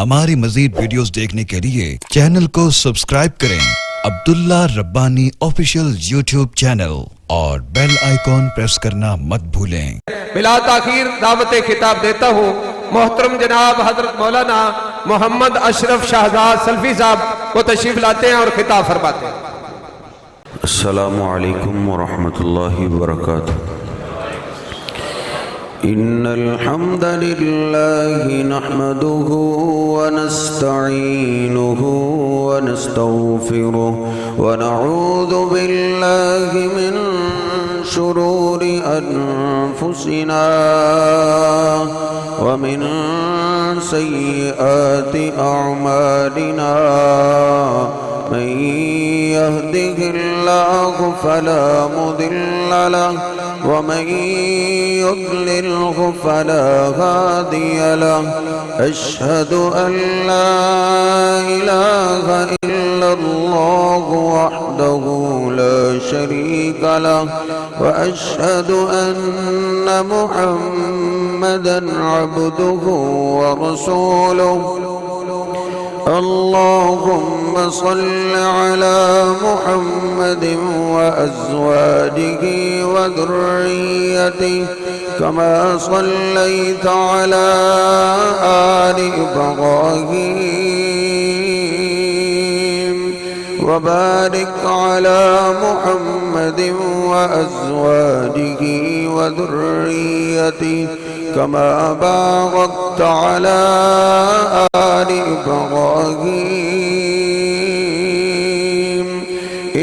ہماری مزید ویڈیوز دیکھنے کے لیے چینل کو سبسکرائب کریں عبداللہ ربانی آفیشیل یوٹیوب چینل اور بیل آئیکن پریس کرنا مت بھولیں۔ بلا تاخیر دعوت خطاب دیتا ہوں محترم جناب حضرت مولانا محمد اشرف شہزاد سلفی صاحب کو تشریف لاتے ہیں اور خطاب فرماتے ہیں۔ السلام علیکم ورحمۃ اللہ وبرکاتہ۔ ان الحمد للہ نحمده ونستعینه ونستغفره ونعوذ باللہ من شرور انفسنا ومن سیئات اعمالنا من يهده الله فلا مضل له ومن يضلله فلا هادي له أشهد أن لا إله إلا الله وحده لا شريك له وأشهد أن محمدا عبده ورسوله اللهم صل على محمد وأزواجه وذريته كما صليت على آل إبراهيم وبارك على محمد وأزواجه وذريته كما باركت على آل إبراهيم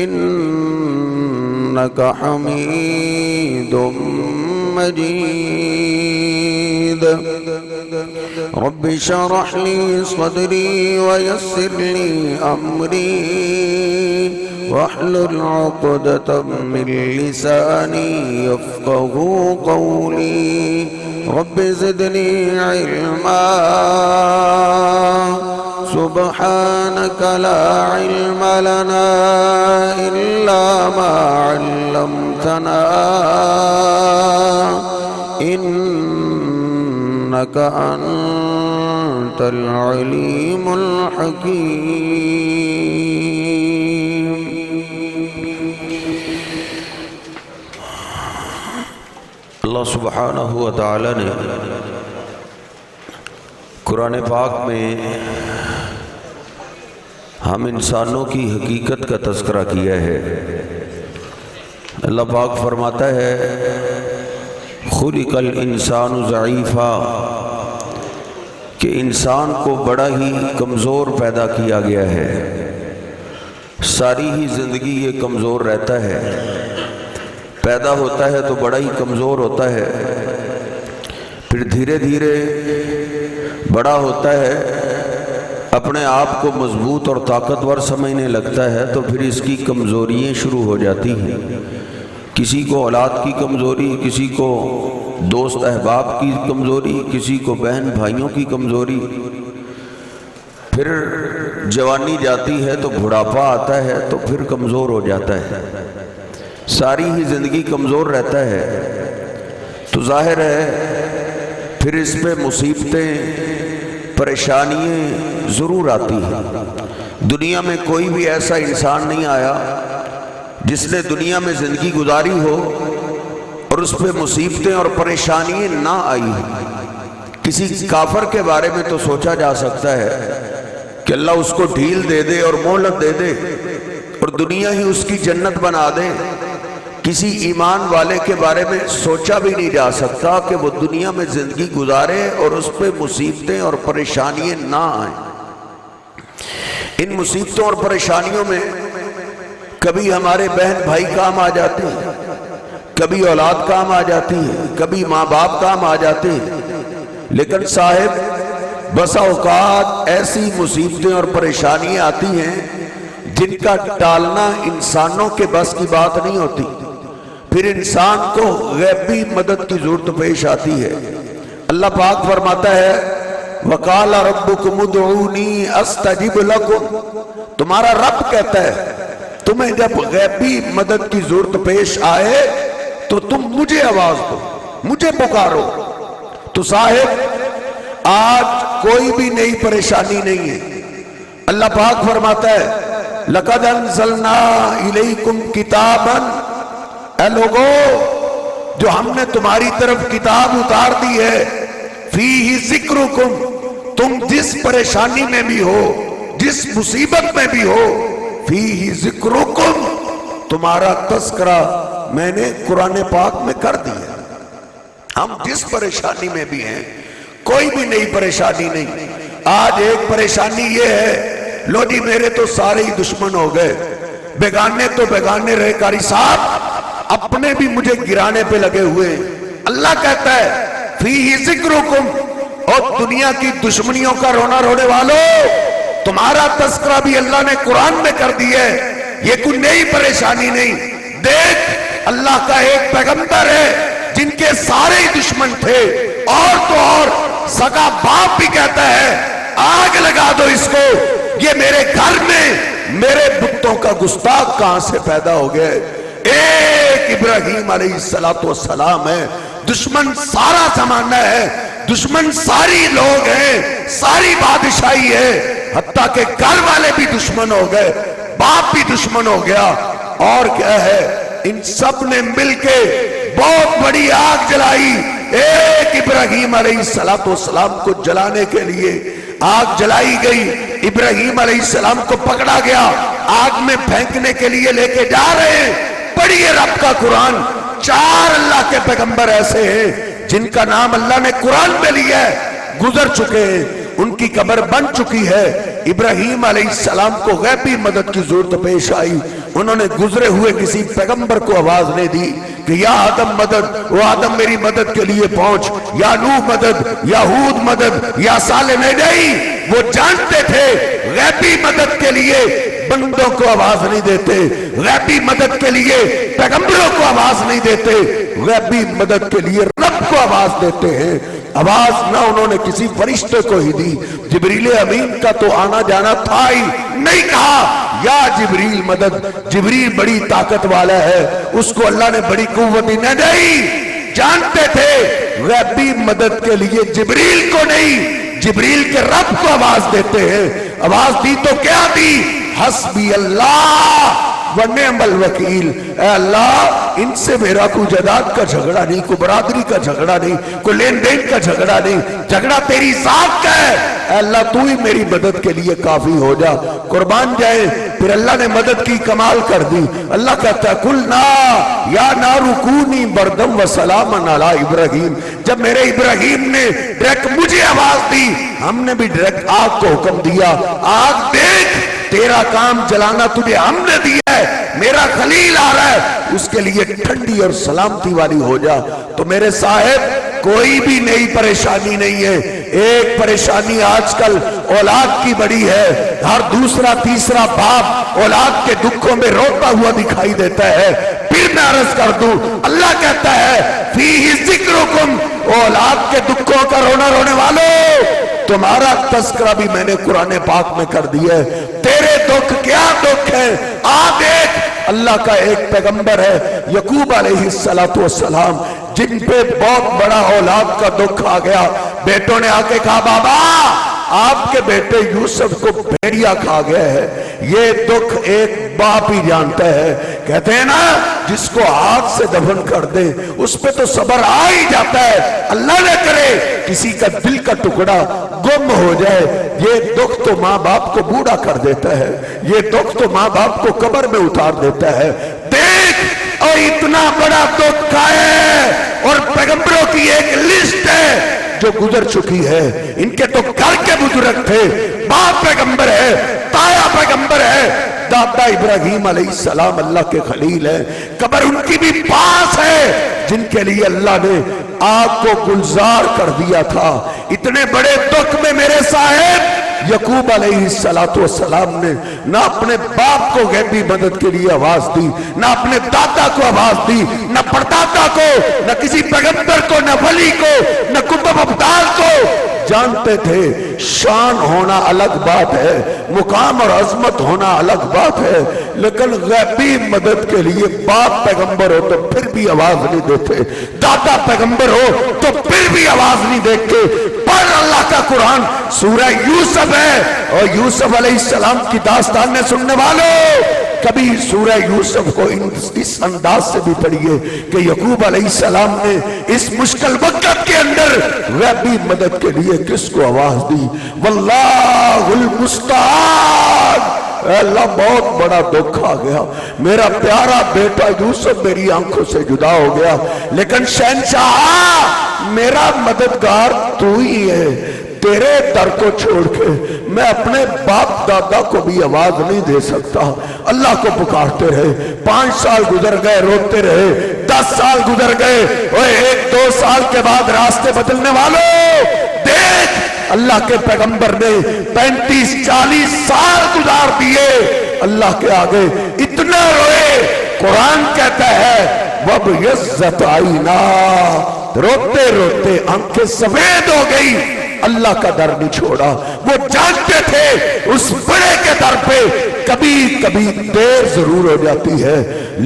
إنك حميد مجيد رب اشرح لي صدري ويسر لي أمري واحلل عقدة من لساني يفقهوا قولي رب زدني علما سبحانك لا علم لنا إلا ما علمتنا إنك أنت العليم الحكيم۔ اللہ سبحانہ و تعالی نے قرآن پاک میں ہم انسانوں کی حقیقت کا تذکرہ کیا ہے۔ اللہ پاک فرماتا ہے خلق الانسان ضعیفا کہ انسان کو بڑا ہی کمزور پیدا کیا گیا ہے، ساری ہی زندگی یہ کمزور رہتا ہے، پیدا ہوتا ہے تو بڑا ہی کمزور ہوتا ہے، پھر دھیرے دھیرے بڑا ہوتا ہے، اپنے آپ کو مضبوط اور طاقتور سمجھنے لگتا ہے تو پھر اس کی کمزوریاں شروع ہو جاتی ہیں، کسی کو اولاد کی کمزوری، کسی کو دوست احباب کی کمزوری، کسی کو بہن بھائیوں کی کمزوری، پھر جوانی جاتی ہے تو بڑھاپا آتا ہے تو پھر کمزور ہو جاتا ہے، ساری ہی زندگی کمزور رہتا ہے، تو ظاہر ہے پھر اس پہ مصیبتیں پریشانیاں ضرور آتی ہیں۔ دنیا میں کوئی بھی ایسا انسان نہیں آیا جس نے دنیا میں زندگی گزاری ہو اور اس پہ مصیبتیں اور پریشانیاں نہ آئی۔ کسی کافر کے بارے میں تو سوچا جا سکتا ہے کہ اللہ اس کو ڈھیل دے دے اور مہلت دے دے اور دنیا ہی اس کی جنت بنا دے، کسی ایمان والے کے بارے میں سوچا بھی نہیں جا سکتا کہ وہ دنیا میں زندگی گزارے اور اس پہ مصیبتیں اور پریشانیاں نہ آئیں۔ ان مصیبتوں اور پریشانیوں میں کبھی ہمارے بہن بھائی کام آ جاتے ہیں، کبھی اولاد کام آ جاتی ہے، کبھی ماں باپ کام آ جاتے ہیں، لیکن صاحب بسا اوقات ایسی مصیبتیں اور پریشانیاں آتی ہیں جن کا ٹالنا انسانوں کے بس کی بات نہیں ہوتی، پھر انسان کو غیبی مدد کی ضرورت پیش آتی ہے۔ اللہ پاک فرماتا ہے وَقَالَ رَبُّكُمُ ادْعُونِي أَسْتَجِبْ لَكُمْ، تمہارا رب کہتا ہے تمہیں جب غیبی مدد کی ضرورت پیش آئے تو تم مجھے آواز دو، مجھے پکارو۔ تو صاحب آج کوئی بھی نئی پریشانی نہیں ہے۔ اللہ پاک فرماتا ہے لَقَدْ أَنزَلْنَا إِلَيْكُمْ كِتَابًا، اے لوگو جو ہم نے تمہاری طرف کتاب اتار دی ہے، فِيهِ ذِكْرُكُمْ، تم جس پریشانی میں بھی ہو، جس مصیبت میں بھی ہو، فِيهِ ذِكْرُكُمْ، تمہارا تذکرہ میں نے قرآن پاک میں کر دیا۔ ہم جس پریشانی میں بھی ہیں، کوئی بھی نئی پریشانی نہیں۔ آج ایک پریشانی یہ ہے، لو جی میرے تو سارے ہی دشمن ہو گئے، بیگانے تو بیگانے رہے، قاری صاحب اپنے بھی مجھے گرانے پہ لگے ہوئے۔ اللہ کہتا ہے فِيهِ ذِكْرُكُمْ، اور دنیا کی دشمنیوں کا رونا رونے والوں، تمہارا تذکرہ بھی اللہ نے قرآن میں کر دی ہے، یہ کوئی نئی پریشانی نہیں۔ دیکھ اللہ کا ایک پیغمبر ہے جن کے سارے ہی دشمن تھے، اور تو اور سگا باپ بھی کہتا ہے آگ لگا دو اس کو، یہ میرے گھر میں میرے بتوں کا گستاخ کہاں سے پیدا ہو گئے۔ ایک ابراہیم علیہ السلام ہے، دشمن سارا زمانہ ہے، دشمن ساری لوگ ہیں، ساری بادشاہی ہے، حتیٰ کہ گھر والے بھی دشمن ہو گئے، باپ بھی دشمن ہو گیا۔ اور کیا ہے، ان سب نے مل کے بہت بڑی آگ جلائی۔ ایک ابراہیم علیہ السلام کو جلانے کے لیے آگ جلائی گئی، ابراہیم علیہ السلام کو پکڑا گیا، آگ میں پھینکنے کے لیے لے کے جا رہے ہیں۔ پڑھیے رب کا قرآن، 4 اللہ کے پیغمبر ایسے ہیں جن کا نام اللہ نے قرآن میں لیا ہے، گزر چکے ہیں، ان کی قبر بن چکی ہے۔ ابراہیم علیہ السلام کو غیبی مدد کی ضرورت پیش آئی، انہوں نے گزرے ہوئے کسی پیغمبر کو آواز نہیں دی کہ یا آدم مدد، وہ آدم میری مدد کے لیے پہنچ، یا نوح مدد، یا ہود مدد، یا صالح، نہیں، وہ جانتے تھے غیبی مدد کے لیے بندوں کو آواز نہیں دیتے، غیبی مدد کے لیے پیغمبروں کو آواز نہیں دیتے، غیبی مدد کے لیے رب کو آواز دیتے ہیں۔ آواز نہ انہوں نے کسی فرشتے کو ہی دی، جبریل امین کا تو آنا جانا تھا ہی نہیں، کہا یا جبریل مدد، جبریل بڑی طاقت والا ہے، اس کو اللہ نے بڑی قوت ہی نہیں، جانتے تھے غیبی مدد کے لیے جبریل کو نہیں، جبریل کے رب کو آواز دیتے ہیں۔ آواز دی تو کیا دی؟ حسبی اللہ ونعم الوکیل، اے اللہ ان سے میرا کوئی جائیداد کا جھگڑا نہیں، کوئی برادری کا جھگڑا نہیں، کوئی لین دین کا جھگڑا نہیں، جھگڑا تیری ذات کا ہے، اے اللہ تو ہی میری مدد کے لیے کافی ہو جا، قربان جائے۔ پھر اللہ نے مدد کی، کمال کر دی۔ اللہ کہتا ہے قلنا یا نار کونی بردم وسلاما علی ابراہیم، جب میرے ابراہیم نے ڈائریکٹ مجھے آواز دی، ہم نے بھی ڈائریکٹ آگ کو حکم دیا، آگ دیکھ تیرا کام جلانا تجھے ہم نے دیا ہے، میرا خلیل آ رہا ہے، اس کے لیے ٹھنڈی اور سلامتی والی ہو جا۔ تو میرے صاحب کوئی بھی نئی پریشانی نہیں ہے، ایک پریشانی آج کل اولاد کی بڑی ہے، ہر دوسرا تیسرا باپ اولاد کے دکھوں میں روتا ہوا دکھائی دیتا ہے۔ پھر میں عرض کر دوں، اللہ کہتا ہے فِيهِ ذِكْرُكُمْ، اولاد کے دکھوں کا رونا رونے والوں، تمہارا تذکرہ بھی میں نے قرآن پاک میں کر دیا ہے۔ تیرے دکھ کیا دکھ ہے؟ آ دیکھ، اللہ کا ایک پیغمبر ہے یعقوب علیہ السلام، جن پہ بہت بڑا اولاد کا دکھ آ گیا، بیٹوں نے آ کے کہا بابا آپ کے بیٹے یوسف کو بھیڑیا کھا گیا ہے، یہ دکھ ایک باپ ہی جانتا ہے۔ کہتے ہیں نا جس کو ہاتھ سے دفن کر دے اس پہ تو صبر آ ہی جاتا ہے، اللہ نہ کرے کسی کا دل کا ٹکڑا گم ہو جائے، یہ دکھ تو ماں باپ کو بوڑھا کر دیتا ہے، یہ دکھ تو ماں باپ کو قبر میں اتار دیتا ہے۔ دیکھ اور اتنا بڑا دکھ ہے، اور پیغمبروں کی ایک لسٹ ہے جو گزر چکی ہے، ان کے تو گھر کے بزرگ تھے، باپ پیغمبر ہے، تایا پیغمبر ہے، دادا ابراہیم علیہ السلام اللہ کے خلیل ہے، قبر ان کی بھی پاس ہے، جن کے لیے اللہ نے آگ کو گلزار کر دیا تھا۔ اتنے بڑے دکھ میں میرے صاحب یعقوب علیہ السلام نے نہ اپنے باپ کو غیبی مدد کے لیے آواز دی، نہ اپنے دادا کو آواز دی، نہ پردادا کو، نہ کسی پیغمبر کو، نہ ولی کو، نہ کتب ابدال کو۔ جانتے تھے شان ہونا الگ بات ہے، مقام اور عظمت ہونا الگ بات ہے، لیکن غیبی مدد کے لیے باپ پیغمبر ہو تو پھر بھی آواز نہیں دیتے، دادا پیغمبر ہو تو پھر بھی آواز نہیں دیتے۔ پر اللہ کا کا قرآن سورہ یوسف ہے، اور یوسف علیہ السلام کی داستانیں سننے والوں کبھی سورہ یوسف کو اس انداز سے بھی پڑھیے کہ یعقوب علیہ السلام نے اس مشکل وقت کے اندر غیبی مدد کے لیے کس کو آواز دی. واللہ المستعان. اے اللہ بہت بڑا دکھ آ گیا، میرا پیارا بیٹا یوسف میری آنکھوں سے جدا ہو گیا، لیکن شہنشاہ میرا مددگار تو ہی ہے. تیرے در کو چھوڑ کے میں اپنے باپ دادا کو بھی آواز نہیں دے سکتا. اللہ کو پکارتے رہے، 5 سال گزر گئے روتے رہے، 10 سال گزر گئے، اور 1-2 سال کے بعد راستے بدلنے والوں دیکھ اللہ کے پیغمبر نے 35-40 سال گزار دیے اللہ کے آگے، اتنا روئے. قرآن کہتا ہے وَبْيَضَّتْ عَيْنَاهُ، روتے روتے آنکھیں سفید ہو گئی. اللہ کا در نہیں چھوڑا. وہ جانتے تھے اس بڑے کے در پہ کبھی کبھی دیر ضرور ہو جاتی ہے،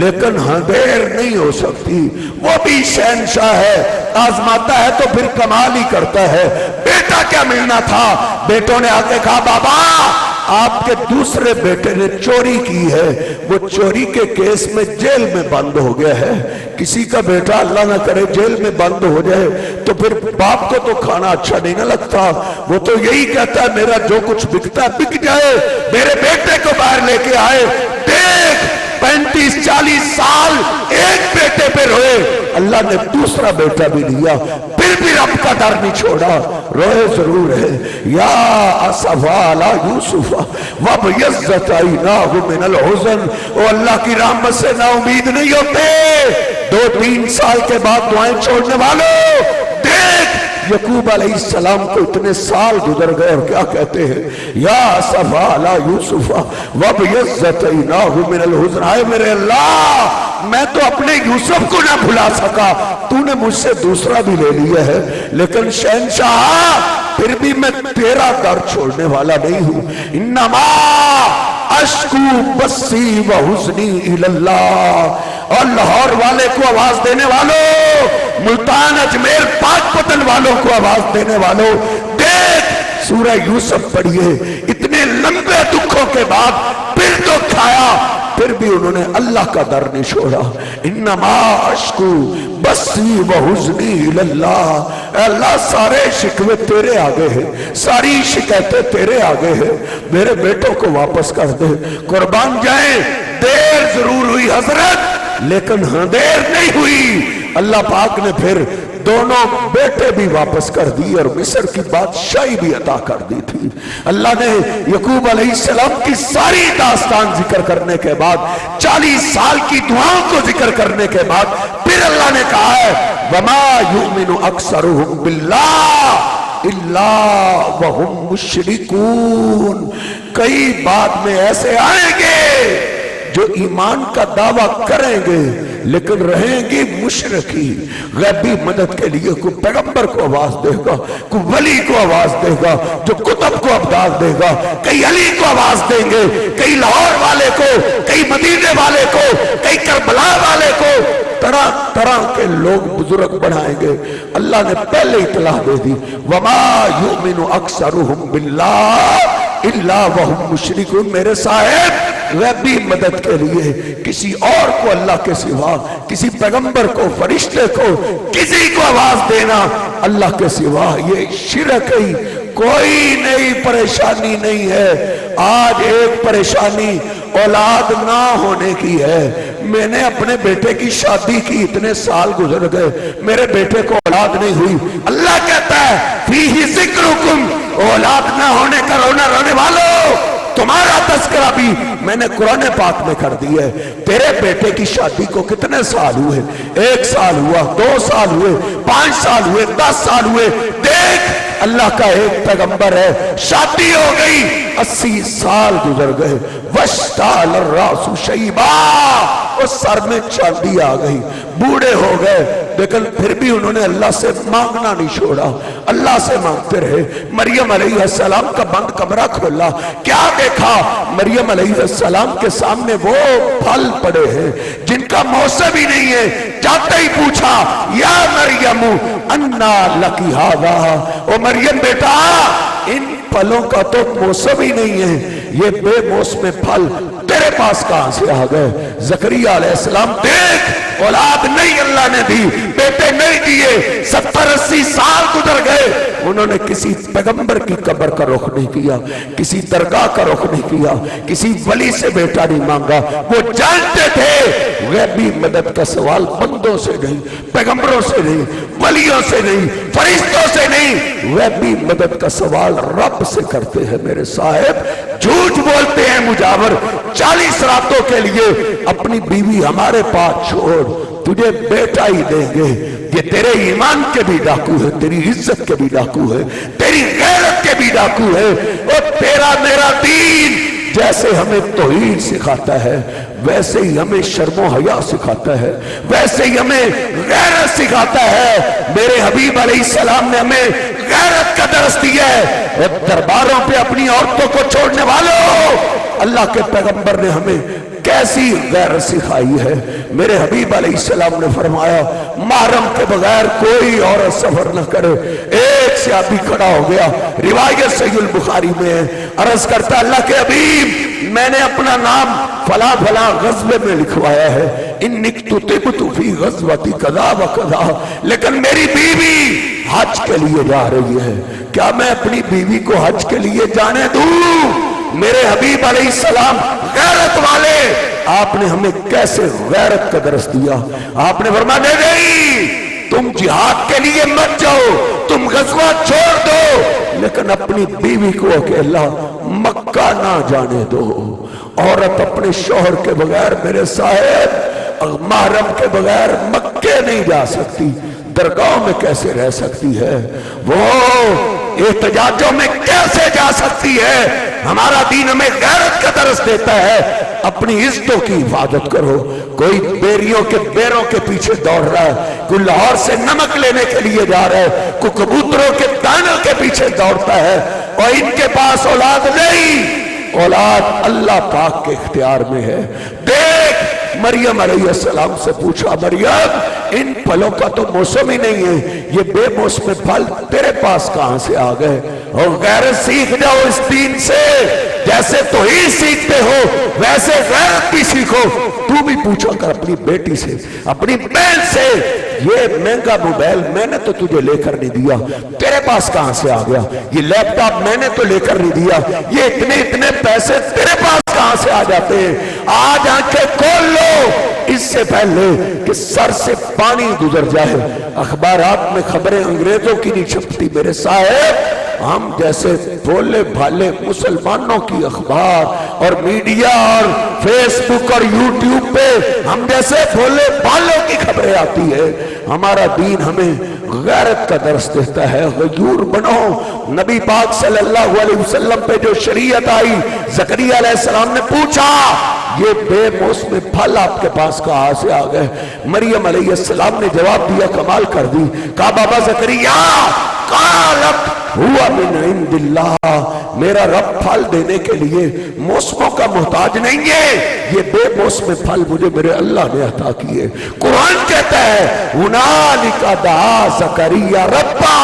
لیکن ہاں دیر نہیں ہو سکتی. وہ بھی شہنشاہ ہے، آزماتا ہے تو پھر کمال ہی کرتا ہے. بیٹا کیا ملنا تھا، بیٹوں نے آ کے کہا بابا آپ کے دوسرے بیٹے نے چوری کی ہے، وہ چوری کے کیس میں جیل میں بند ہو گیا ہے. کسی کا بیٹا اللہ نہ کرے جیل میں بند ہو جائے تو پھر باپ کو تو کھانا اچھا نہیں نہ لگتا. وہ تو یہی کہتا ہے میرا جو کچھ بکتا ہے بک جائے، میرے بیٹے کو باہر لے کے آئے. دیکھ 35-40 سال ایک بیٹے پہ روئے، اللہ نے دوسرا بیٹا بھی لیا، پھر بھی رب کا در نہیں چھوڑا. روئے ضرور ہے. یا اسفا علی یوسف وابیضت عیناہ من الحزن. او اللہ کی رحمت سے نا امید نہیں ہوتے. 2-3 سال کے بعد دعائیں چھوڑنے والوں دیکھ یعقوب علیہ السلام کو اتنے سال گزر گئے اور کیا کہتے ہیں یا اسفا علی یوسف وابیضت عیناہ من الحزن. آئے میرے اللہ میں تو اپنے یوسف کو نہ بھلا سکا، تو نے مجھ سے دوسرا بھی لے لیا ہے، لیکن شہنشاہ پھر بھی میں تیرا در چھوڑنے والا نہیں ہوں. انما اشکو بسی و حزنی الاللہ. اور لاہور والے کو آواز دینے والوں، ملتان اجمیر پاک پتن والوں کو آواز دینے والوں دیکھ سورہ یوسف پڑھیے. اتنے لمبے دکھوں کے بعد پھر تو کھایا، پھر بھی انہوں نے اللہ کا در نہیں چھوڑا. انما اشکو بسی و حزنی الاللہ. اے اللہ سارے شکوے تیرے آگے ہیں، ساری شکایتیں تیرے آگے ہیں، میرے بیٹوں کو واپس کر دے. قربان جائیں دیر ضرور ہوئی حضرت، لیکن ہاں دیر نہیں ہوئی. اللہ پاک نے پھر دونوں بیٹے بھی واپس کر دی اور مصر کی بادشاہی بھی عطا کر دی تھی. اللہ نے یعقوب علیہ السلام کی ساری داستان ذکر کرنے کے بعد 40 سال کی دعاؤں کو ذکر کرنے کے بعد پھر اللہ نے کہا ہے وَمَا يُؤْمِنُ أَكْثَرُهُمْ بِاللَّهِ إِلَّا وَهُمْ مُشْرِكُونَ. کئی بعد میں ایسے آئیں گے جو ایمان کا دعویٰ کریں گے لیکن رہیں گی مشرکی. غیبی مدد کے لیے کوئی پیغمبر کو آواز دے گا، کوئی ولی کو آواز دے گا، جو کتب کو ابدال دے گا. کئی علی کو آواز دیں گے، کئی لاہور والے کو، کئی مدینے والے کو، کئی کربلا والے کو، طرح طرح کے لوگ بزرگ بڑھائیں گے. اللہ نے پہلے اطلاع دے دی وَمَا يُؤْمِنُ أَكْثَرُهُمْ بِاللَّهِ إِلَّا وَهُمْ مُشْرِكُونَ. میرے صاحب غیبی مدد کے لیے کسی اور کو اللہ کے سوا، کسی پیغمبر کو، فرشتے کو، کسی کو آواز دینا اللہ کے سوا یہ شرک ہی، کوئی نئی پریشانی نہیں ہے. آج ایک پریشانی اولاد نہ ہونے کی ہے. میں نے اپنے بیٹے کی شادی کی، اتنے سال گزر گئے، میرے بیٹے کو اولاد نہیں ہوئی. اللہ کہتا ہے فیہ ذکرکم، اولاد نہ ہونے کا رونا رونے والوں تمہارا تذکرہ بھی میں نے قرآن پاک میں کر دی ہے. تیرے بیٹے کی شادی کو کتنے سال ہوئے؟ 1 سال ہوا، 2 سال ہوئے، 5 سال ہوئے، 10 سال ہوئے. دیکھ اللہ کا ایک پیغمبر ہے، شادی ہو گئی 80 साल गुजर गए। वश्ताल रासु शैबा, उस सर में चांदी आ गई, बूढ़े हो गए, लेकिन फिर भी उन्होंने अल्लाह से मांगना नहीं छोड़ा, अल्लाह से मांगते रहे। मरियम अलैहिस्सलाम का बंद कमरा खोला, क्या देखा? मरियम अलैहिस्सलाम के सामने वो फल पड़े हैं जिनका मौसम ही नहीं है। जाते ही पूछा, या मरियम अन्ना लकी हादा, ओ मरियम बेटा, इन फलों का तो मौसम ही नहीं है, ये बेमौसम फल तेरे पास कहां से आ गए? जकरिया अलैहिस्सलाम, देख औलाद नहीं अल्लाह ने दी, बेटे नहीं दिए, 70-80 साल गुजर गए, उन्होंने किसी पैगंबर की कब्र का रुख नहीं किया, किसी दरगाह का रुख नहीं किया, किसी वली से बेटा नहीं मांगा। वो जानते थे गैबी मदद का सवाल बंदों से नहीं, पैगंबरों से नहीं, वलियों से नहीं, फरिश्तों से नहीं, गैबी मदद का सवाल रब से करते हैं। मेरे साहब झूठ बोलते हैं मुजावर, 40 रातों के लिए अपनी बीवी हमारे पास छोड़, तुझे बेटा ही देंगे। ये तेरे ईमान के भी डाकू है, तेरी इज्जत के भी डाकू है, तेरी गैरत के भी डाकू है। और तेरा मेरा दीन जैसे हमें तौहीद सिखाता है, वैसे ही हमें शर्मो हया सिखाता है, वैसे ही हमें गैरत सिखाता है। मेरे हबीब अलैहिस्सलाम ने हमें गैरत का दर्स दिया है। और दरबारों पे अपनी औरतों को छोड़ने वालों, अल्लाह के पैगंबर ने हमें कैसी गैरत सिखाई है। मेरे हबीब अलैहिस्सलाम ने फरमाया, महरम के बगैर कोई औरत सफर न करे। एक सहाबी खड़ा हो गया, रिवायत सहीह बुखारी में है, अर्ज करता, अल्लाह के हबीब, मैंने अपना नाम फला फला गज़वे में लिखवाया है, इन्निकतु तिबतु फी गज़वती कज़ा व कज़ा, लेकिन मेरी बीवी हज के लिए जा रही है, क्या मैं अपनी बीवी को हज के लिए जाने दूं? मेरे हबीब अलैहिस्सलाम गैरत वाले, आपने हमें कैसे गैरत का दर्स दिया। आपने फरमाया, नहीं तुम जिहाद के लिए मत जाओ, तुम गज़वा छोड़ दो, लेकिन अपनी बीवी को अकेला मक्का ना जाने दो। औरत अपने शौहर के बगैर, मेरे साहब, महरम के बगैर मक्के नहीं जा सकती, दरगाह में कैसे रह सकती है, वो एहतजाजों में कैसे जा सकती है। हमारा दीन हमें गैरत का दर्स देता है, अपनी इज्जतों की हिफाजत करो। कोई बेरियों के बेरों के पीछे दौड़ रहा है, कोई लाहौर से नमक लेने के लिए जा रहा है, कोई कबूतरों के दानों के पीछे दौड़ता है, और इनके पास औलाद नहीं, औलाद अल्लाह पाक के इख्तियार में है। देख, मरियम अलैहिस्सलाम से पूछा, मरियम इन फलों का तो मौसम ही नहीं है, ये बेमौसम फल तेरे पास कहां से आ गए? और गैरत सीख जाओ इस दीन से, जैसे तो ही सीखते हो वैसे गैरत भी सीखो। तू भी पूछा कर अपनी बेटी से, अपनी बहन से, ये महंगा मोबाइल मैंने तो तुझे लेकर नहीं दिया, तेरे पास कहां से आ गया? ये लैपटॉप मैंने तो लेकर नहीं दिया, ये इतने इतने पैसे तेरे पास कहां से आ जाते हैं? आज आंखें खोल लो इससे पहले कि सर से पानी गुजर जाए। अखबारात में खबरें अंग्रेजों की नहीं छपती मेरे साहब, हम जैसे भोले भाले मुसलमानों की अखबार और मीडिया और फेसबुक और यूट्यूब पे हम जैसे भोले भालों की खबरें आती है। हमारा दीन हमें गैरत का दर्स देता है, गयूर बनो। नबी पाक सल्लल्लाहु अलैहि वसल्लम पे जो शरीयत आई, ज़करिया अलैहिस्सलाम ने पूछा, ये बेमौसम फल आपके पास कहां से आ गए? मरियम अलैहिस्सलाम ने जवाब दिया, कमाल कर दी, कहा बाबा ज़करिया, कालक हुआ मिन इंदिल्लाह, मेरा रब फल देने के लिए मौसमों का मोहताज नहीं है, ये बेमौसम फल मुझे मेरे अल्लाह ने अता किए। कुरान कहता है, हुनालिका दआ ज़करिया रब्बा,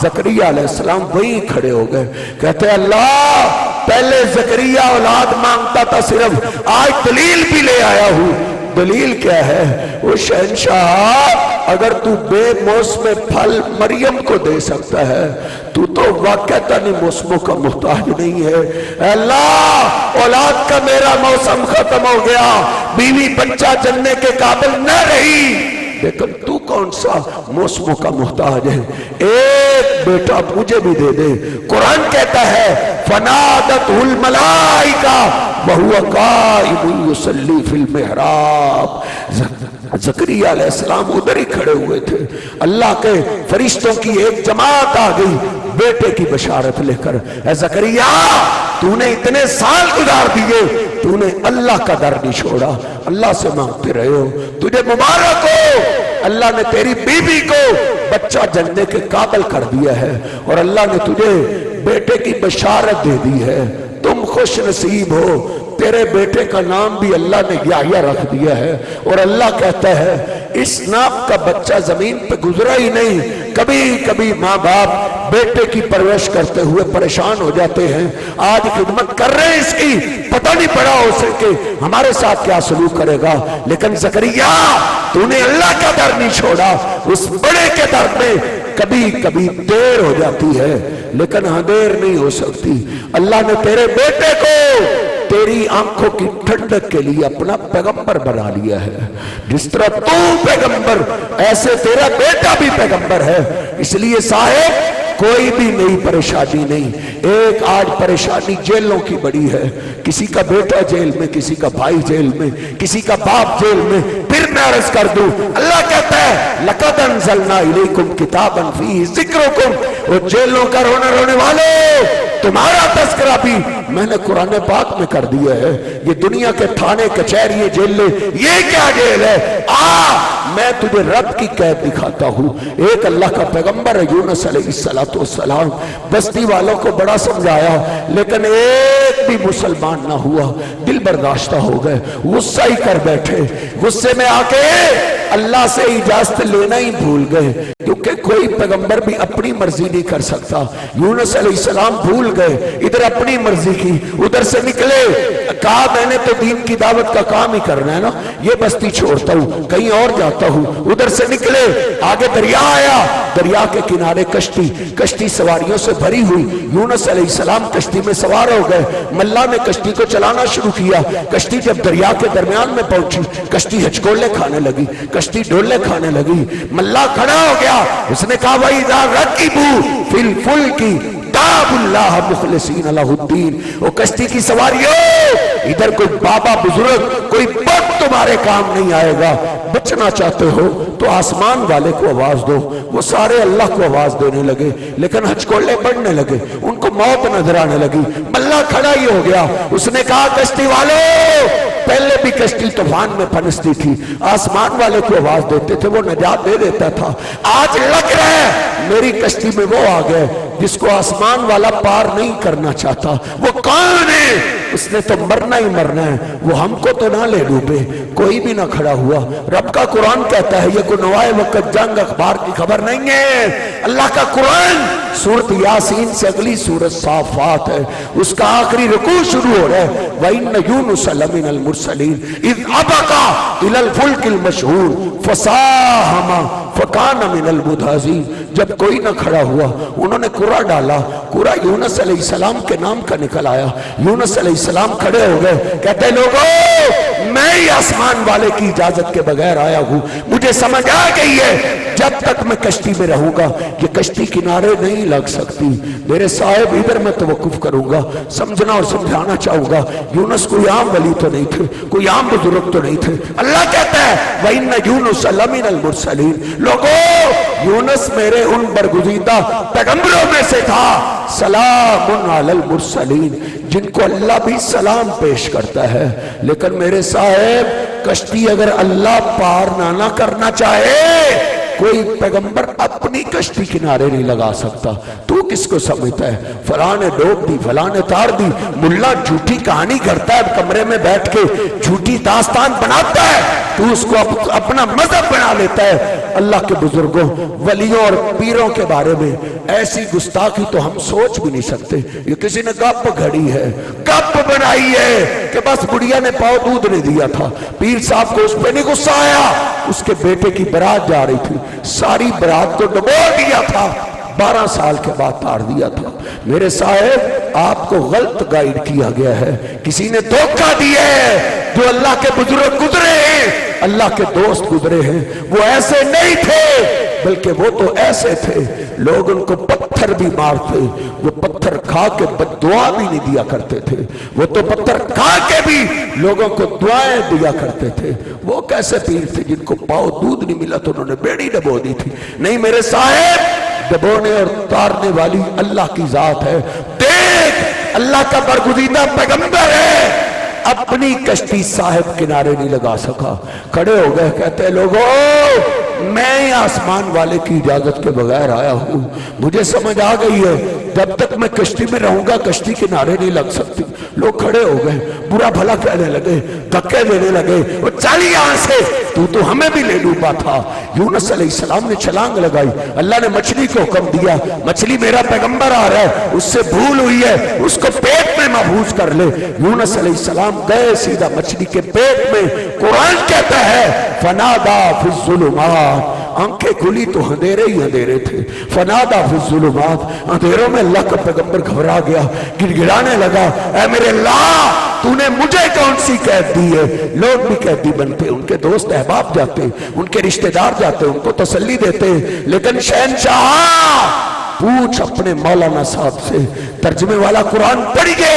ज़करिया अलैहिस्सलाम वहीं खड़े हो गए, कहते हैं अल्लाह, पहले ज़करिया औलाद मांगता था सिर्फ, आज दलील भी ले आया हूं। दलील क्या है? वो शहंशाह, अगर तू बेमौसम फल मरियम को दे सकता है, तू तो वाकई मौसमों का मोहताज नहीं है। अल्लाह, औलाद का मेरा मौसम खत्म हो गया, बीवी बच्चा जन्ने के काबिल न रही, लेकिन तू कौन सा मौसमों का मोहताज है? एक बेटा मुझे भी दे दे। कुरान कहता है, फनादतहुल मलाइका वहुवा काइमुन युसल्ली फिल मिहराब। ज़करिया अलैहिस्सलाम उधर ही खड़े हुए थे, अल्लाह के फरिश्तों की एक जमात आ गई, बेटे की बशारत लेकर। ऐ ज़करिया, तूने इतने साल गुजार दिए, तूने अल्लाह का दर नहीं छोड़ा, अल्लाह से मांगते रहे हो, तुझे मुबारक हो, अल्लाह ने तेरी बीबी को बच्चा जनने के काबिल कर दिया है और अल्लाह ने तुझे बेटे की बशारत दे दी है, तुम खुश नसीब हो, तेरे बेटे का नाम भी अल्लाह ने याह्या रख दिया है। और अल्लाह कहता है इस नाम का बच्चा जमीन पे गुजरा ही नहीं। कभी कभी माँ बाप बेटे की परवरिश करते हुए परेशान हो जाते हैं, आज खिदमत कर रहे हैं इसकी, पता नहीं पड़ा हो सके हमारे साथ क्या सलूक करेगा। लेकिन ज़करिया, तूने अल्लाह का दर नहीं छोड़ा, उस बड़े के दर में कभी कभी देर हो जाती है, लेकिन हाँ देर नहीं हो सकती। अल्लाह ने तेरे बेटे को तेरी आंखों की ठंडक के लिए अपना पैगंबर बना लिया है। जिस तरह तू पैगंबर, ऐसे तेरा बेटा भी पैगंबर है। इसलिए साहेब, कोई भी नई परेशानी नहीं। एक आज परेशानी जेलों की बड़ी है, किसी का बेटा जेल में, किसी का भाई जेल में, किसी का बाप जेल में। फिर मैं अर्ज कर दूं, अल्लाह कहता है लक़द अंज़लना इलैकुम किताबन फीही ज़िक्रुकुम, और जेलों का रोने वाले, तुम्हारा तस्करा भी मैंने कुरान पाक में कर दिया है। ये दुनिया के थाने कचहरी जेल, ये क्या जेल है? मैं तुझे रब की कैद दिखाता हूँ। एक अल्लाह का पैगंबर है यूनुस अलैहिस्सलाम, बस्ती वालों को बड़ा समझाया, लेकिन एक भी मुसलमान ना हुआ, दिल बर्दाश्त हो गए, गुस्सा ही कर बैठे। गुस्से में आके अल्लाह से इजाजत लेना ही भूल गए, क्योंकि कोई पैगंबर भी अपनी मर्जी नहीं कर सकता। यूनुस अलैहिस्सलाम भूल गए, इधर अपनी मर्जी की, उधर से निकले, कहा मैंने तो दीन की दावत का काम ही करना है ना, ये बस्ती छोड़ता हूँ, कहीं और जाता हूँ। उधर से निकले, आगे दरिया आया, दरिया के किनारे कश्ती, कश्ती सवारियों से भरी हुई। यूनुस अलैहिस्सलाम कश्ती में सवार हो गए, मल्ला ने कश्ती को चलाना शुरू किया। कश्ती जब दरिया के दरमियान में पहुंची, कश्ती हिचकोले खाने लगी, कश्ती डोले खाने लगी। मल्ला खड़ा हो गया, उसने कहा भाई रकीबू फिल फुल्की ताबुल्लाह मुखलिसीन लहुद्दीन। वो कश्ती की सवारियों, इधर कोई बाबा बुजुर्ग, कोई वक्त तुम्हारे काम नहीं आएगा। बचना चाहते हो तो आसमान वाले को आवाज दो। वो सारे अल्लाह को आवाज देने लगे, लेकिन हचकोले बढ़ने लगे, उनको मौत नजर आने लगी। मल्ला खड़ा ही हो गया, उसने कहा कश्ती वालों, पहले भी कश्ती तूफान में फंसती थी, आसमान वाले को आवाज देते थे, वो नजात दे देता था। आज लग रहा है मेरी कश्ती में वो आ गए जिसको आसमान वाला पार नहीं करना चाहता। वो कौन है? उसने तो मरना ही मरना है, वो हमको तो ना ले डूबे। कोई भी ना खड़ा हुआ। रब का कुरान कहता है ये कोई नवाए वक्त जंग अखबार की खबर नहीं है। अल्लाह का कुरान सूरत यासीन से अगली सूरत साफात है, उसका आखिरी रुकू शुरू हो रहा है, वइन्न यूनुस लमिनल मुरसलीन इज़ अबका इलल फुल्किल मशहूर फसाहमा फकान मिनल मुदहज़ीन। जब कोई ना खड़ा हुआ, उन्होंने कुरा डाला, कुरा यूनुस अलैहिस्सलाम के नाम का निकल आया। यूनुस अलैहिस्सलाम खड़े हो गए, कहते लोगों मैं ही आसमान वाले की इजाजत के बगैर आया हूं, मुझे समझ आ गई है जब तक मैं कश्ती में रहूंगा ये कश्ती किनारे नहीं लग सकती। मेरे साहिब इधर मैं तवक्कुफ करूंगा, समझना और समझाना चाहूंगा। यूनुस कोई आम वली तो नहीं थे, कोई आम बुजुर्ग तो नहीं थे। अल्लाह कहता है वइन्न यूनुस लमिनल मुरसलीन, लोगों यूनुस मेरे उन बरगुज़ीदा पैगंबरों में से था। सलामुन अलल मुरसलीन, जिनको अल्लाह भी सलाम पेश करता है। लेकिन मेरे साहब कश्ती अगर अल्लाह पार ना करना चाहे, कोई पैगंबर अपनी कश्ती किनारे नहीं लगा सकता। तू किसको समझता है? फलां ने डोब दी, फलां ने तार दी, मुल्ला झूठी कहानी करता है, कमरे में बैठ के झूठी दास्तान बनाता है, तू उसको अपना मजहब बना लेता है। अल्लाह के बुजुर्गों, वलियों और पीरों के बारे में ऐसी गुस्ताखी तो हम सोच भी नहीं सकते। ये किसी ने गप घड़ी है, गप बनाई है कि बस बुढ़िया ने पाव दूध नहीं दिया था, पीर साहब को उस पर नहीं गुस्सा आया, उसके बेटे की बारात जा रही थी, सारी बारात को डुबो दिया था, 12 साल के बाद तार दिया था। मेरे साहब आपको गलत गाइड किया गया है, किसी ने धोखा दिया है। जो अल्लाह के बुजुर्ग गुजरे हैं, अल्लाह के दोस्त गुजरे हैं, वो ऐसे नहीं थे, बल्कि वो तो ऐसे थे लोग उनको पत्थर भी मारते, वो पत्थर खा के बद्दुआ भी नहीं दिया करते थे, वो तो पत्थर खा के भी लोगों को दुआएं दिया करते थे। वो कैसे पीर थे जिनको पाव दूध नहीं मिला तो उन्होंने बेड़ी डबो दी थी? नहीं मेरे साहब, डबोने और तारने वाली अल्लाह की जात है। देख अल्लाह का बरगुज़ीदा पैगंबर है, अपनी कश्ती साहिब किनारे नहीं लगा सका, खड़े हो गए, कहते लोगों मैं आसमान वाले की इजाजत के बगैर आया हूं, मुझे समझ आ गई है जब तक मैं कश्ती में रहूंगा कश्ती किनारे नहीं लग सकती। लोग खड़े हो गए, बुरा भला कहने लगे, धक्के देने लगे, वो चल यहां से, तू तो हमें भी ले डूबा था। यूनुस अलैहिस्सलाम ने छलांग लगाई, अल्लाह ने मछली को हुक्म दिया, मछली मेरा पैगंबर आ रहा है, उससे भूल हुई है, उसको पेट में महफूज कर ले। यूनुस अलैहिस्सलाम गए सीधा मछली के पेट में। कुरान कहता है फनादा फिज़्ज़ुलुमात, आंखें खुली तो अंधेरे ही अंधेरे थे। फनादा फिज़्ज़ुलुमात, अंधेरों में अल्लाह का पैगंबर घबरा गया, गिड़गिड़ाने लगा, ऐ मेरे अल्लाह तूने मुझे कौन सी कैद दी है। लोग भी कैदी बनते, उनके दोस्त अहबाब जाते, उनके रिश्तेदार जाते, उनको तसल्ली देते, लेकिन शहंशाह पूछ अपने मौलाना साहब से, तर्जुमे वाला कुरान पढ़िए।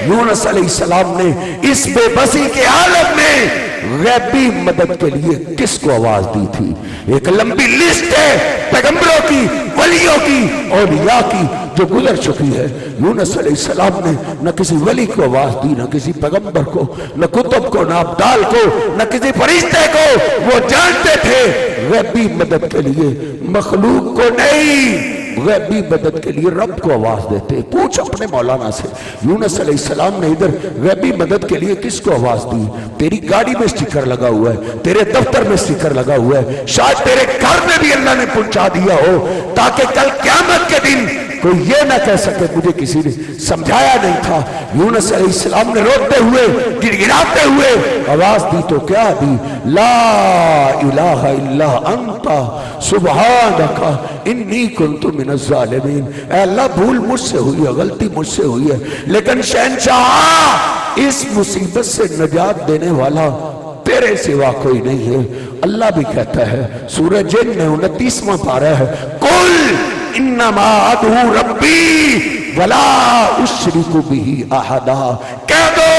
यूनुस अलैहिस्सलाम ने इस बेबसी के आलम में गैबी मदद के लिए किसको आवाज दी थी? एक लंबी लिस्ट है पैगंबरों की, वलियों की, औलिया की जो गुजर चुकी है। यूनुस अलैहिस्सलाम ने न किसी वली को आवाज दी, न किसी पैगंबर को, न कुतुब को, न अब्दाल को, न किसी फरिश्ते को। वो जानते थे गैबी मदद के लिए मखलूक को नहीं, गैबी मदद के लिए रब को आवाज देते। पूछ अपने मौलाना से, यूनुस अलैहिस्सलाम ने इधर गैबी मदद के लिए किसको आवाज दी? तेरी गाड़ी में स्टिकर लगा हुआ है, तेरे दफ्तर में स्टिकर लगा हुआ है, शायद तेरे घर में भी अल्लाह ने पहुंचा दिया हो, ताकि कल क़यामत के दिन कोई ये ना कह सके मुझे किसी ने समझाया नहीं था। यूनुस अलैहिस्सलाम ने रोते हुए, गिड़गिड़ाते हुए आवाज दी तो क्या दी? ला इलाहा इल्ला अंता सुब्हानका इन्नी कुन्तु मिनज़ ज़ालिमीन। ऐ अल्लाह भूल मुझसे हुई है, गलती मुझसे हुई है, लेकिन शहंशाह इस मुसीबत से नजात देने वाला तेरे सिवा कोई नहीं है। अल्लाह भी कहता है सूरह जिन में 29वां पारा है, कुल इन्नमा अदू रब्बी वला उश्रिकु बिही अहदा। कह दो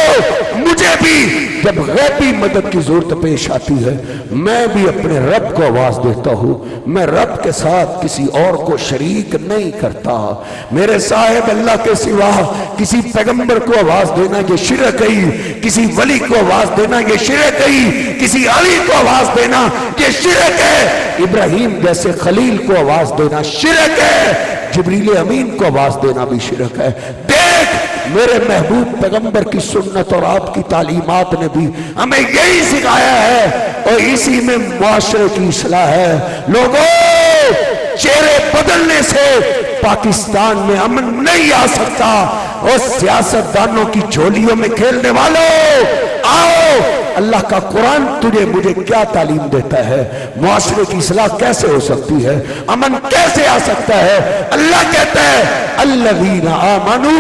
मुझे भी जब गैबी मदद की जरूरत पेश आती है मैं भी अपने रब को आवाज देता हूँ, मैं रब के साथ किसी और को शरीक नहीं करता। मेरे साहिब अल्लाह के सिवा किसी पैगंबर को आवाज देना ये शिरक है, किसी वली को आवाज देना ये शिरक है, किसी अली को आवाज देना ये शिरक है, इब्राहिम जैसे खलील को आवाज देना शिरक है, जिब्रील अमीन को आवाज देना भी शिरक है। देख मेरे महबूब पैगंबर की सुन्नत और आपकी तालीमात ने भी हमें यही सिखाया है और इसी में मुआशरे की इस्लाह है। लोगों चेहरे बदलने से पाकिस्तान में अमन नहीं आ सकता और सियासतदानों की झोलियों में खेलने वालों आओ, अल्लाह का कुरान तुझे मुझे क्या तालीम देता है, मुआशरे की इस्लाह कैसे हो सकती है, अमन कैसे आ सकता है। अल्लाह कहता है अल्लज़ीना आमनू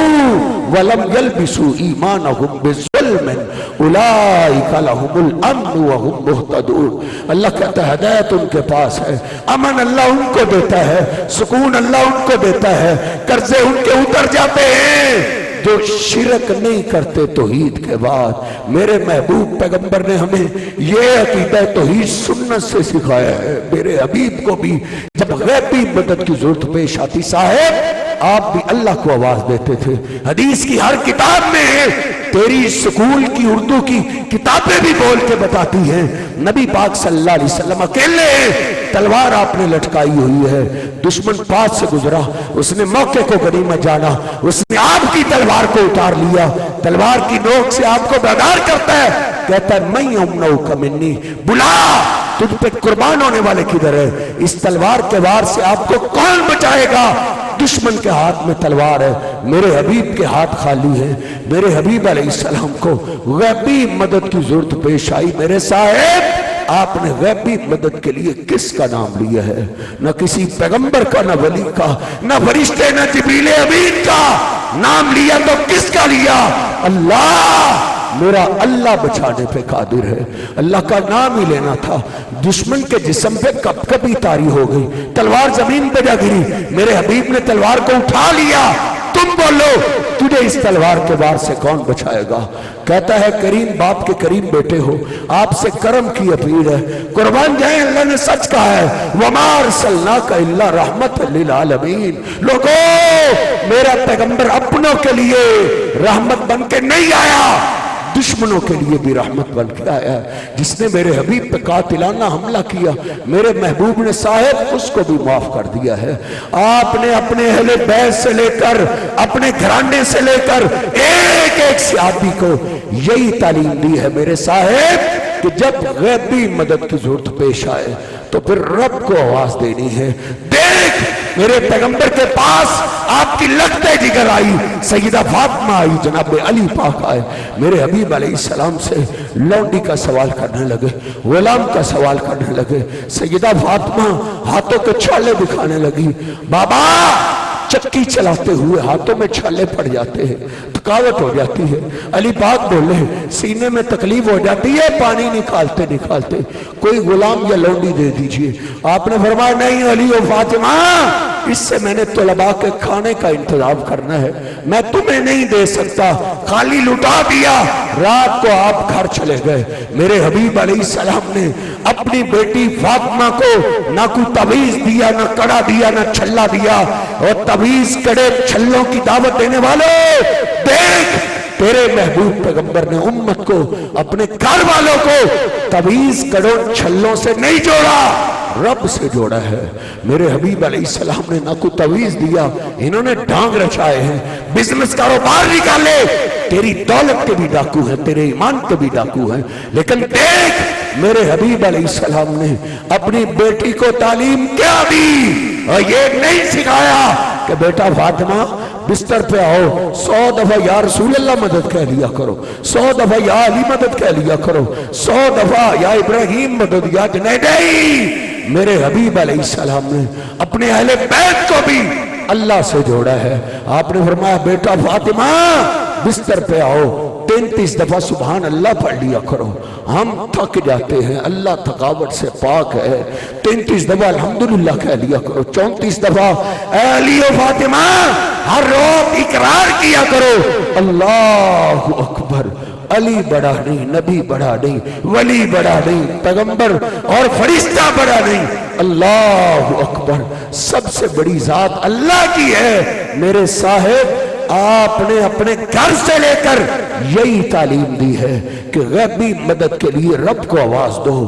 वलम यल्बिसू ईमानहुम बिज़ुल्मिन उलाइका लहुमुल अम्न व हुम मुहतदून। अल्लाह कहता है हिदायत उनके पास है, अमन अल्लाह उनको देता है, सुकून अल्लाह उनको देता है, कर्जे उनके उतर जाते हैं जो शिरक नहीं करते तौहीद के बाद। मेरे महबूब पैगंबर ने हमें ये अकीदा तौहीद सुन्नत से सिखाया है। मेरे हबीब को भी जब गैबी मदद की जरूरत पेश आती साहब आप भी अल्लाह को आवाज देते थे। हदीस की हर किताब में तेरी स्कूल की उर्दू की किताबें भी बोल के बताती हैं नबी पाक सल्लल्लाहु अलैहि वसल्लम अकेले तलवार आपने लटकाई हुई है, दुश्मन पास से गुजरा, उसने मौके को गनीमत जाना, उसने आपकी तलवार को उतार लिया, तलवार की नोक से आपको बेदार करता है, कहता है मैं उम्नो कमिन्नी, बुला तुझ पे कुर्बान होने वाले किधर है? इस तलवार के वार से आपको कौन बचाएगा? दुश्मन के हाथ में तलवार है, मेरे हबीब के हाथ खाली है। मेरे हबीब अलैहिस्सलाम को गैबी मदद की जरूरत पेश आई। मेरे साहेब आपने गैबी मदद के लिए किसका नाम लिया है? न किसी पैगंबर का, न वली का, न फरिश्ते, न जिब्रील अमीन का नाम लिया तो किसका लिया? अल्लाह। मेरा अल्लाह बचाने पे कादिर है, अल्लाह का नाम ही लेना था। दुश्मन के जिस्म पे कब कभी तारी हो गई, तलवार जमीन पे जा गिरी, मेरे हबीब ने तलवार को उठा लिया, तुम बोलो तुझे इस तलवार के वार से कौन बचाएगा। कहता है करीम बाप के करीम बेटे हो, आपसे करम की अपील है, कुर्बान जाए अल्लाह ने सच कहा है वमा अरसलनाका इल्ला रहमतल लिल आलमीन। लोगों मेरा पैगंबर अपनों के लिए रहमत बन के नहीं आया, दुश्मनों के लिए भी रहमत बन के आया है। जिसने मेरे हबीब पे कातिलाना हमला किया मेरे महबूब ने साहिब उसको भी माफ कर दिया है। आपने अपने अहले बैत से लेकर अपने घराने से लेकर एक एक सहाबी को यही तालीम दी है मेरे साहिब कि जब गैबी मदद की जरूरत पेश आए तो फिर रब को आवाज देनी है। देख मेरे पैगंबर के पास आपकी लगते जिगर आई, सैयदा फातिमा आई, जनाब अली पाक आए, मेरे हबीब अलैहिस्सलाम से लौंडी का सवाल करने लगे, गुलाम का सवाल करने लगे। सैयदा फातिमा हाथों के छाले दिखाने लगी। बाबा चक्की चलाते हुए हाथों में छाले पड़ जाते हैं, थकावट हो जाती है। अली पाक बोले सीने में तकलीफ हो जाती है, पानी निकालते निकालते कोई गुलाम या लौंडी दे दीजिए। आपने फरमाया नहीं अली और फातिमा, इससे मैंने तलबा के खाने का इंतजाम करना है, मैं तुम्हें नहीं दे सकता। खाली लुटा दिया, रात को आप घर चले गए। मेरे हबीब अलैहिस्सलाम ने अपनी बेटी फातिमा को ना कोई तवीज दिया, ना कड़ा दिया, ना छल्ला दिया। और तवीज कड़े छल्लों की दावत देने वाले देख तेरे महबूब पैगंबर ने उम्मत को अपने घर वालों को तवीज कड़ों छल्लों से नहीं जोड़ा, रब से जोड़ा है। मेरे हबीब अलैहिस्सलाम ने ना कोई तवीज दिया, इन्होंने ढांग रचाए हैं, बिजनेस कारोबार निकाले। तेरी दौलत के भी डाकू हैं, तेरे ईमान के भी डाकू हैं, लेकिन देख मेरे हबीब अलैहिस्सलाम ने अपनी बेटी को तालीम क्या दी और ये नहीं सिखाया कि बेटा फातिमा बिस्तर पे आओ 100 दफा या रसूल अल्लाह मदद कह लिया करो, 100 दफा या अली मदद कह लिया करो, 100 दफा या इब्राहिम मदद या नहीं। मेरे हबीब अलैहिस्सलाम ने अपने अहले बैत को भी अल्लाह से जोड़ा है। आपने फरमाया बेटा फातिमा बिस्तर पे आओ 33 दफा सुभान अल्लाह पढ़ लिया करो, हम थक जाते हैं, अल्लाह थकावट से पाक है। 33 दफा अल्हम्दुलिल्लाह कह लिया करो, 34 दफा अली और फातिमा हर रोज इकरार किया करो अल्लाहु अकबर। अली बड़ा नहीं, नबी बड़ा नहीं, वली बड़ा नहीं, पैगंबर और फरिश्ता बड़ा नहीं, अल्लाहु अकबर। सबसे बड़ी जात अल्लाह की है। मेरे साहिब आपने अपने घर से लेकर यही तालीम दी है कि गैबी मदद के लिए रब को आवाज दो।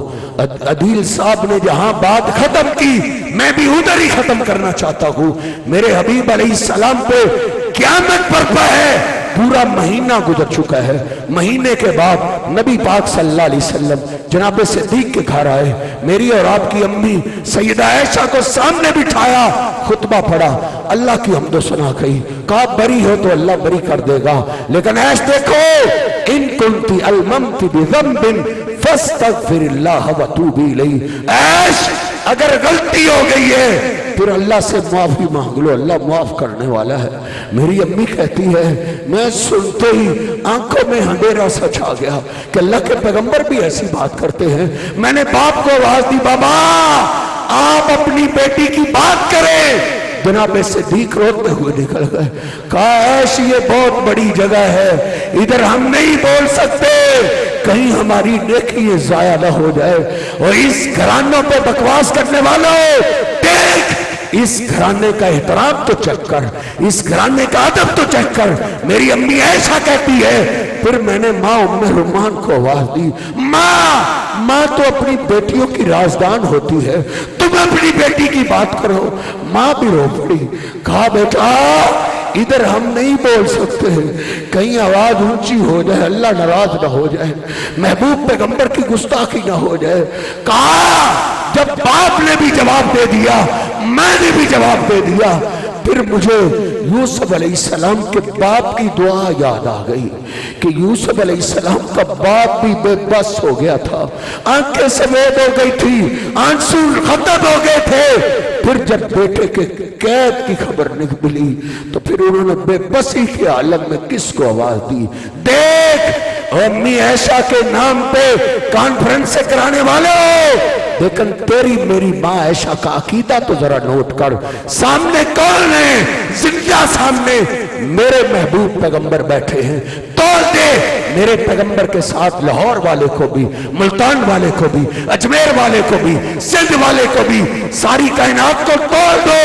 अदील साहब ने जहां बात खत्म की मैं भी उधर ही खत्म करना चाहता हूं। मेरे हबीब अलैहिस्सलाम पे क़यामत बर्पा है, पूरा महीना गुजर चुका है। महीने के बाद नबी पाक सल्लल्लाहु अलैहि वसल्लम जनाब सिद्दीक के घर आए, मेरी और आपकी अम्मी सैयदा आयशा को सामने बिठाया, खुतबा पढ़ा, अल्लाह की हम्दो सना कही, कहा बरी हो तो अल्लाह बरी कर देगा, लेकिन ऐश देखो इन कुंती अलममती बिज़म्बिन फस्तगफिरिल्लाह व तूबी इलैहि। ऐश अगर गलती हो गई है फिर अल्लाह से माफी मांग लो, अल्लाह माफ करने वाला है। मेरी अम्मी कहती है मैं सुनते ही आंखों में अंधेरा सा छा गया कि अल्लाह के पैगंबर भी ऐसी बात करते हैं। मैंने बाप को आवाज दी, बाबा आप अपनी बेटी की बात करें। जनाब सिद्दीक रोते हुए निकल गए, कहा ऐसी ये बहुत बड़ी जगह है, इधर हम नहीं बोल सकते, कहीं हमारी नेकी जाया न हो जाए। और इस घरानों पे बकवास करने वालों देख, इस घराने का एहतराम तो चेक कर, इस घराने का अदब तो चेक कर। मेरी अम्मी ऐसा कहती है। फिर मैंने माँ उम्मे रुमान को आवाज दी, माँ तो अपनी बेटियों की राजदान होती है, तुम अपनी बेटी की बात करो। माँ भी रो पड़ी, कहा बेटा इधर हम नहीं बोल सकते, कहीं आवाज ऊंची हो जाए, अल्लाह नाराज ना हो जाए, महबूब पैगंबर की गुस्ताखी ना हो जाए। कहा जब बाप ने भी जवाब दे दिया, मैंने भी जवाब दे दिया, फिर मुझे यूसुफ अलैहिस्सलाम के बाप की दुआ याद आ गई कि यूसुफ अलैहिस्सलाम का बाप भी बेबस हो गया था, आंखें सफेद हो गई थी, आंसू खत्म हो गए थे। फिर जब बेटे के कैद की खबर नहीं मिली तो फिर उन्होंने बेबसी के आलम में किसको आवाज दी। देख अम्मी ऐशा के नाम पे कॉन्फ्रेंस से कराने वाले, लेकिन तेरी मेरी माँ ऐशा का अकीदा तो जरा नोट कर। सामने कौन है? जिंदा सामने मेरे महबूब पैगंबर बैठे हैं, तोल दे मेरे पैगंबर के साथ लाहौर वाले को भी, मुल्तान वाले को भी, अजमेर वाले को भी, सिंध वाले को भी, सारी कायनात को तोल दो।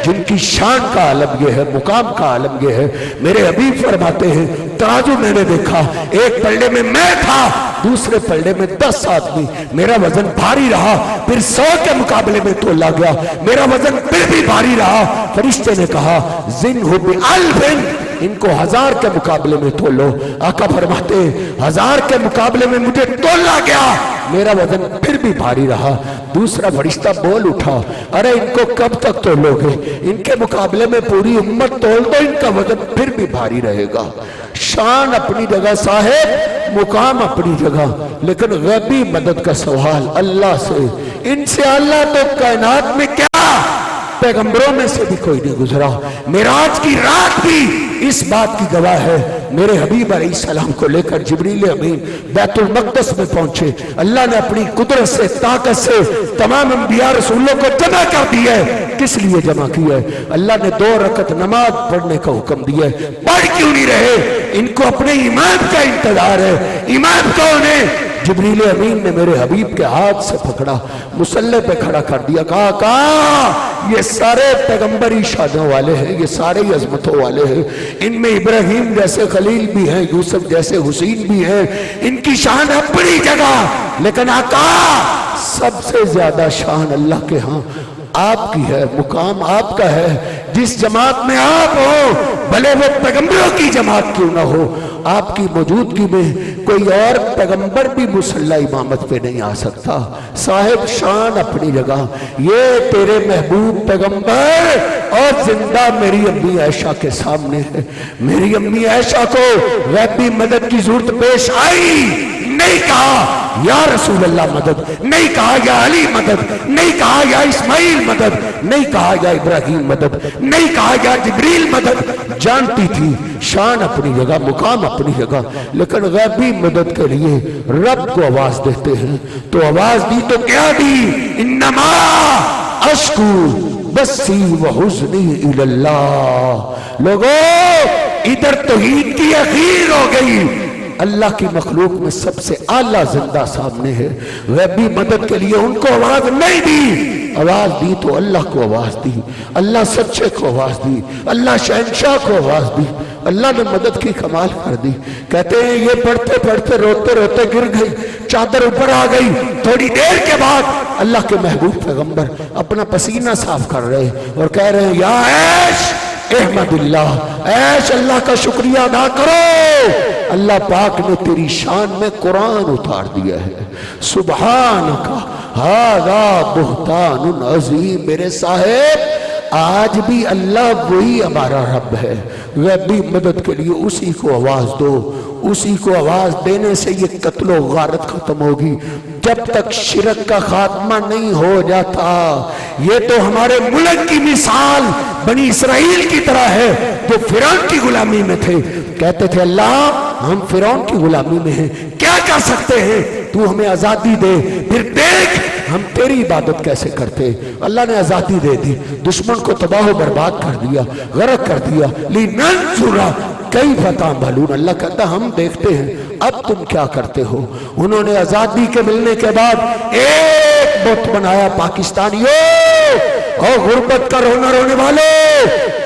जिनकी शान का आलम ये है, मुकाम का आलम ये है। मेरे हबीब फरमाते हैं, तराजू मैंने देखा, एक पलड़े में मैं था, दूसरे पलड़े में 10 आदमी। मेरा वजन भारी रहा, फिर 100 के मुकाबले में तोला गया, मेरा वजन फिर भी भारी रहा। फरिश्ते ने कहा, जिन हो बिअल्फिन, इनको 1000 के मुकाबले में तोलो। आका फरमाते हैं, 1000 के मुकाबले में मुझे तोला गया, मेरा वजन फिर भी भारी रहा। दूसरा फरिश्ता बोल उठा, अरे इनको कब तक तोलोगे, इनके मुकाबले में पूरी उम्मत तोल दो, इनका वजन फिर भी भारी रहेगा। शान अपनी जगह साहेब, मुकाम अपनी जगह, लेकिन गैबी मदद का सवाल अल्लाह से। इनसे अल्लाह तो कायनात में क्या, पैगंबरों में से भी कोई नहीं गुजरा। मेराज की रात भी इस बात की गवाह है। मेरे हबीब अलैहिस्सलाम को लेकर जिब्रील अमीन बैतुल मक़दस में पहुंचे। अल्लाह ने अपनी कुदरत से, ताकत से तमाम अंबिया रसूलों को जमा कर दिया है। किस लिए जमा किया है? अल्लाह ने 2 रकत नमाज पढ़ने का हुक्म दिया है। पढ़ क्यों नहीं रहे? इनको अपने इमाम का इंतजार है। इमाम कौन है? जिब्रील अमीन ने मेरे हबीब के हाथ से पकड़ा, मुसल्ले पे खड़ा कर दिया, कहा ये सारे पैगंबरी शानों वाले हैं, ये सारे ही अजमतों वाले हैं। इनमें इब्राहिम जैसे खलील भी हैं, यूसुफ जैसे हुसैन भी हैं, इनकी शान अपनी जगह, लेकिन आका सबसे ज्यादा शान अल्लाह के यहाँ आपकी है, मुकाम आपका है। जिस जमात में आप हो, भले वो पैगंबरों की जमात क्यों ना हो, आपकी मौजूदगी में कोई और पैगंबर भी मुसल्ला इमामत पे नहीं आ सकता। साहिब शान अपनी जगह, ये तेरे महबूब पैगंबर और जिंदा मेरी अम्मी आयशा के सामने है। मेरी अम्मी आयशा को गैबी मदद की जरूरत पेश आई, नहीं कहा या रसूल अल्लाह मदद, नहीं कहा या अली मदद, नहीं कहा या इस्माइल मदद, नहीं कहा या इब्राहिम मदद, नहीं कहा या जिब्रील मदद। जानती थी शान अपनी जगह, मुकाम अपनी जगह, लेकिन गैबी मदद के लिए रब को आवाज देते हैं। तो आवाज दी तो क्या दी? इन्नमा अश्कू बस्सी व हुज़्नी इलल्लाह। लोगों, इधर तौहीद की अखीर हो गई। अल्लाह की मखलूक में सबसे आला जिंदा सामने है। गैबी मदद के लिए उनको आवाज नहीं दी, आवाज दी तो अल्लाह को आवाज दी, अल्लाह सच्चे को आवाज दी, अल्लाह शहंशाह को आवाज दी। अल्लाह ने मदद की कमाल कर दी। कहते हैं ये पढ़ते पढ़ते रोते रोते गिर गई, चादर ऊपर आ गई। थोड़ी देर के बाद अल्लाह के महबूब पैगंबर अपना पसीना साफ कर रहे और कह रहे हैं, या ऐश अहमदुल्लाह, ऐश अल्लाह का शुक्रिया अदा करो। अल्लाह पाक ने तेरी शान में कुरान उतार दिया है। सुबहानका हाज़ा बुहतानुन अज़ीम। मेरे साहेब, आज भी अल्लाह वही हमारा रब है। गैबी मदद के लिए उसी को आवाज दो, उसी को आवाज देने से ये कत्लो गारत खत्म होगी। जब तक शिरक का खात्मा नहीं हो जाता, ये तो हमारे मुल्क की मिसाल बनी इसराइल की तरह है, जो फिरौन की गुलामी में थे। कहते थे अल्लाह हम फिरौन की गुलामी में हैं, क्या कर सकते हैं, तू हमें आजादी दे, फिर देख हम तेरी इबादत कैसे करते। अल्लाह ने आजादी दे दी, दुश्मन को तबाह बर्बाद कर दिया, गरक कर दिया। लिनंजुरा कैफ़ तामलून। अल्लाह कहता हम देखते हैं अब तुम क्या करते हो। उन्होंने आजादी के मिलने के बाद एक बुत बनाया पाकिस्तानियों, और गुर्बत का रोना रोने वालों,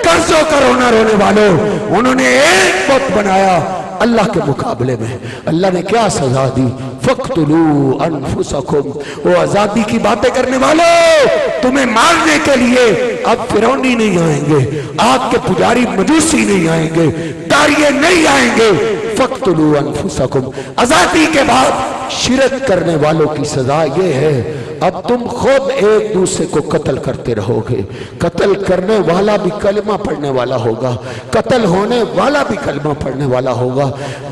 कर्जों का रोना रोने वालों, उन्होंने एक बुत बनाया अल्लाह के मुकाबले में। अल्लाह ने क्या सजा दी? फक्तुलू अनफुसकुम। वो आजादी की बातें करने वालों, तुम्हें मारने के लिए अब फिरौनी नहीं आएंगे, आग के पुजारी मजूसी नहीं आएंगे, तारिये नहीं आएंगे। फक्तुलू अनफुसकुम। आजादी के बाद शिरक करने वालों की सजा ये है, अब तुम खुद एक दूसरे को कत्ल करते रहोगे। कत्ल करने वाला भी कलमा पढ़ने वाला होगा, कत्ल होने वाला भी कलमा पढ़ने वाला होगा।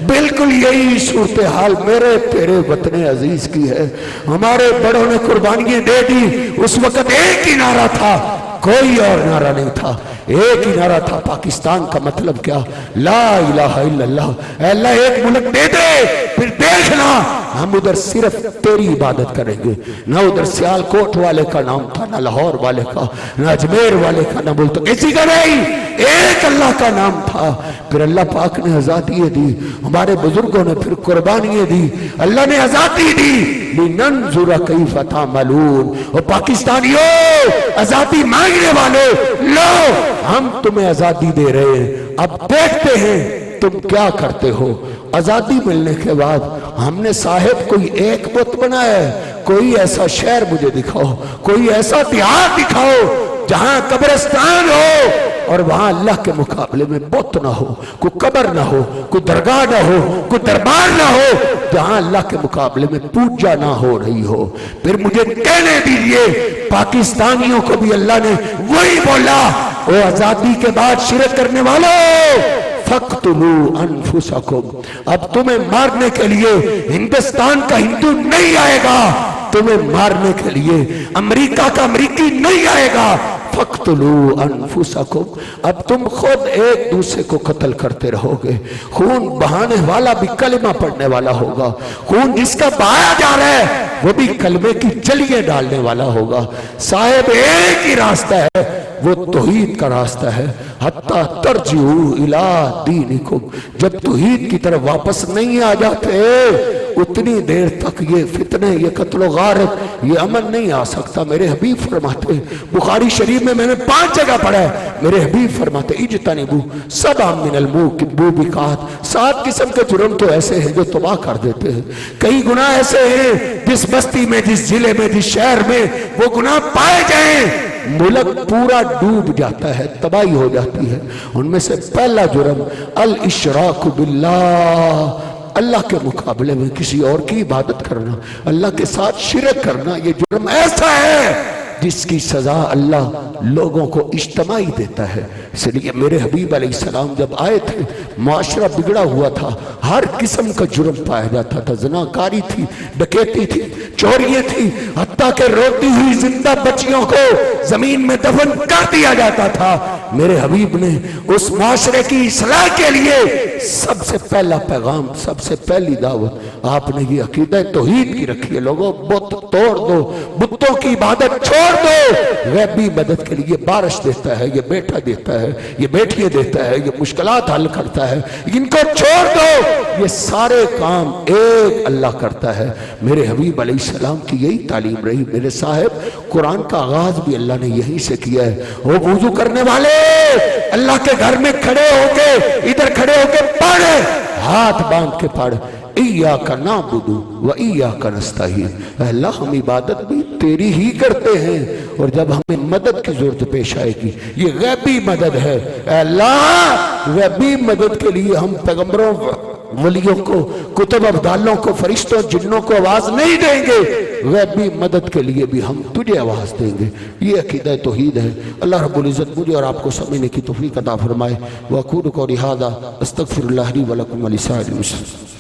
बिल्कुल यही सूरत हाल मेरे तेरे वतन अजीज की है। हमारे बड़ों ने कुर्बानियां दे दी, उस वक्त एक ही नारा था, कोई और नारा नहीं था, एक ही नारा था पाकिस्तान का मतलब क्या? ला इलाहा इल्लल्लाह। अल्लाह एक मुल्क दे दे, फिर देखना ہم ادھر صرف تیری عبادت کریں گے، نہ ادھر سیالکوٹ والے کا نام تھا، نہ لاہور والے کا، نہ اجمیر والے کا، نہ بولتا کسی کا نہیں، ایک اللہ کا نام تھا۔ پھر اللہ پاک نے آزادی دی، ہمارے بزرگوں نے پھر قربانیاں دی، اللہ نے آزادی دی، لِنَنْظُرَ كَيْفَ تَعْمَلُونَ۔ اور پاکستانیوں، آزادی مانگنے والے، لو ہم تمہیں آزادی دے رہے ہیں، اب دیکھتے ہیں تم کیا کرتے ہو۔ آزادی ملنے کے بعد ہم نے صاحب کوئی ایک بت بنایا ہے، کوئی ایسا شہر مجھے دکھاؤ، کوئی ایسا دیہات دکھاؤ جہاں قبرستان ہو اور وہاں اللہ کے مقابلے میں بت نہ ہو، کوئی قبر نہ ہو، کوئی درگاہ نہ ہو، کوئی دربار نہ ہو، جہاں اللہ کے مقابلے میں پوجا نہ ہو رہی ہو۔ پھر مجھے کہنے دیجئے، پاکستانیوں کو بھی اللہ نے وہی بولا، وہ آزادی کے بعد شرک کرنے والوں، فَقْتُلُوا أَنفُسَكُمْ، اب تمہیں مارنے کے لیے ہندوستان کا ہندو نہیں آئے گا، تمہیں مارنے کے لیے امریکہ کا امریکی نہیں آئے گا۔ فَقْتُلُوا أَنفُسَكُمْ، اب تم خود ایک دوسرے کو قتل کرتے رہو گے، خون بہانے والا بھی کلمہ پڑھنے والا ہوگا، خون جس کا بہایا جا رہا ہے وہ بھی کلمے کی جلیاں ڈالنے والا ہوگا۔ صاحب ایک ہی راستہ ہے، وہ توحید کا راستہ ہے۔ حتیٰ ترجعوا الی دینکم، جب توحید کی طرف واپس نہیں آ جاتے اتنی دیر تک یہ فتنے، یہ قتل و غارت، یہ امن نہیں آ سکتا۔ میرے حبیب فرماتے، بخاری شریف میں نے 5 جگہ پڑھا ہے، میرے حبیب فرماتے اجتنبوا 7 من الموبقات، 7 قسم کے جرم تو ایسے ہیں جو تباہ کر دیتے ہیں۔ کئی گناہ ایسے ہیں جس بستی میں، جس ضلع میں، جس شہر میں وہ گناہ پائے جائیں ملک پورا ڈوب جاتا ہے، تباہی ہو جاتی ہے۔ ان میں سے پہلا جرم الاشراک باللہ، اللہ کے مقابلے میں کسی اور کی عبادت کرنا، اللہ کے ساتھ شرک کرنا، یہ جرم ایسا ہے جس کی سزا اللہ لوگوں کو اجتماعی دیتا ہے۔ اس لیے میرے حبیب علیہ السلام جب آئے تھے، معاشرہ بگڑا ہوا تھا، ہر قسم کا جرم پایا جاتا تھا، زناکاری تھی، ڈکیتی تھی، چوریاں تھی، حتیٰ کہ روتی ہوئی زندہ بچیوں کو زمین میں دفن کر دیا جاتا تھا۔ میرے حبیب نے اس معاشرے کی اصلاح کے لیے سب سے پہلا پیغام، سب سے پہلی دعوت آپ نے یہ عقیدہ توحید کی رکھی ہے، لوگوں بت توڑ دو، بتوں کی عبادت چھوڑ دو۔ غیبی مدد کے لیے بارش دیتا ہے، یہ بیٹا دیتا ہے، یہ بیٹیاں دیتا ہے، یہ مشکلات حل کرتا ہے، ان کو چھوڑ دو۔ یہ سارے کام ایک اللہ کرتا ہے۔ میرے حبیب علیہ السلام کی یہی تعلیم رہی۔ میرے صاحب قرآن کا آغاز بھی اللہ نے یہیں سے کیا ہے۔ وہ وضو کرنے والے اللہ کے گھر میں کھڑے ہو کے، ادھر کھڑے ہو کے پڑھ، ہاتھ باندھ کے پڑھ، ایاک نعبد و ایاک نستعین، اے اللہ ہم عبادت بھی تیری ہی کرتے ہیں، اور جب ہمیں مدد کی ضرورت پیش آئے گی، یہ غیبی مدد ہے، اے اللہ غیبی مدد کے لیے ہم پیغمبروں، ولیوں کو، کتب ابدالوں کو، فرشتوں، جنوں کو آواز نہیں دیں گے، غیبی مدد کے لیے بھی ہم تجھے آواز دیں گے۔ یہ عقیدہ توحید ہے۔ اللہ رب العزت مجھے اور آپ کو سمجھنے کی توفیق عطا فرمائے۔ وَأَقُولُ قَوْلِي هَٰذَا أَسْتَغْفِرُ اللَّهَ لِي وَلَكُمْ وَلِسَائِرِ الْمُسْلِمِينَ۔